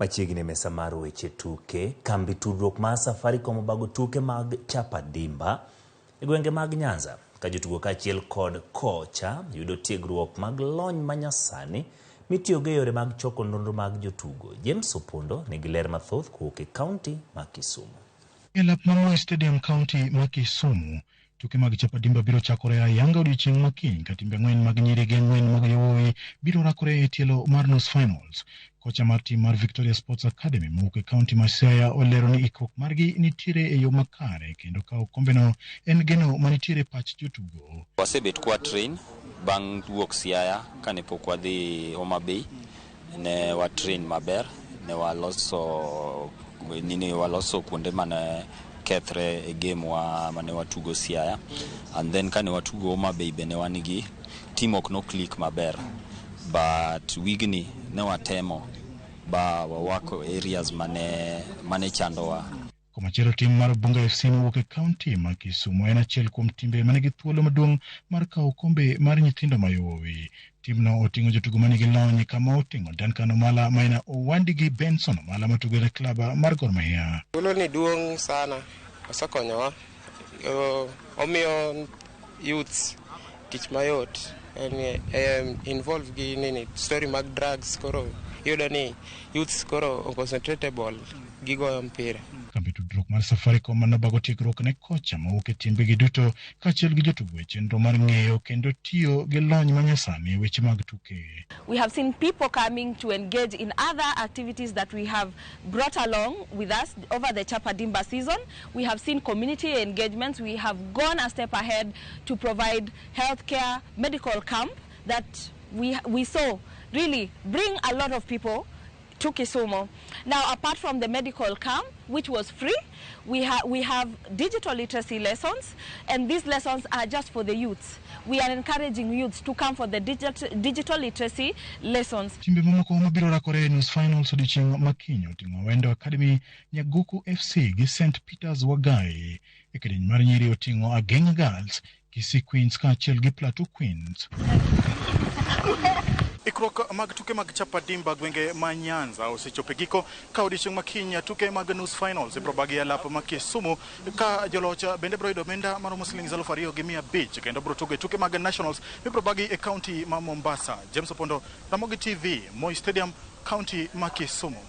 Machiegni mesa mar weche tuke, kambi tudruok mar safaricom obago tuke mag Chapa Dimba e gwenge mag Nyanza, ka jotugo kaachiel kod kocha yudo tiegruok mag lony manyasani mitiyogo e yore mag choko nonro mag jotugo. James Opondo nigi ler mathoth kuok e kaunti ma Kisumu. E lap Oimore Stadium kaunti ma Kisumu, tuke mag Chapa Dimba biro chakore ayanga odiochieng' makiny ka timbe ang'wen mag nyiri gi ang'wen mag yawuowi biro rakore e tielo mar nus finals. Kocha mar tim mar Victoria Sports Academy mawuok e kaunti ma Siaya olero ni ikruok margi nitiere e yo makare kendo kawo kombeno en geno manitiere pach jotugo. Wasebet kwa train bang' wuok Siaya kane pok wadhi Homa Bay, ne wa train maber, ne waloso kuonde mane kethre e game mane watugo Siaya, and then kane watugo Homa Bay bende wanigi team ok no click maber, but wigni ne watemo ba wawako areas mane chandowa. Komachielo tim mar Bunga FC mawuok e kaunti ma Kisumu en achiel kuom timbe manigi thuolo maduong' mar kawo kombe mar nyithindo mayawuowi. Timno oting'o jotugo manigi lony kama oting'o Duncan Omala ma en owadgi Benson Omala matugo e klab mar Gor Mahia. Thuolo ni duong' sana, osekonyowa, omiyo youths tich mayot, involve gi nini story mag drugs, koro yudo ni youths koro concentratable gi goyo mpira. Kambi tudruok mar safaricom manobago tiegruok ne kocha mawuok e timbegi duto kaachiel gi jotugo e chenro mar ng'eyo kendo tiyo gi lony manyasani e weche mag tuke. We have seen people coming to engage in other activities that we have brought along with us over the Chapa Dimba season. We have seen community engagements. We have gone a step ahead to provide healthcare, medical camp that we saw really bring a lot of people to Kisumu. Now, apart from the medical camp, which was free, we have digital literacy lessons, and these lessons are just for the youths. We are encouraging youths to come for the digital literacy lessons. Timbe mamoko mabiro rakore nus finals odiochieng' makiny oting'o Wendo Academy, Nyaguku FC gi St Peters Wagai. E kidieny mar nyiri oting'o Ageng Girls, Kisii Queens kaachiel gi Plateau Queens. Ikruok mag tuke mag Chapa Dimba gwenge ma Nyanza osechopo giko ka odiochieng' makiny tuke mag nus finals ibiro bagi e lap ma Kisumu ka joloch bende biro yudo omenda maromo Sh2,500 kendo biro tugo e tuke mag nationals ibiro bagi e kaunti ma Mombasa. James Opondo, Ramogi TV, Moi Stadium, kaunti ma Kisumu.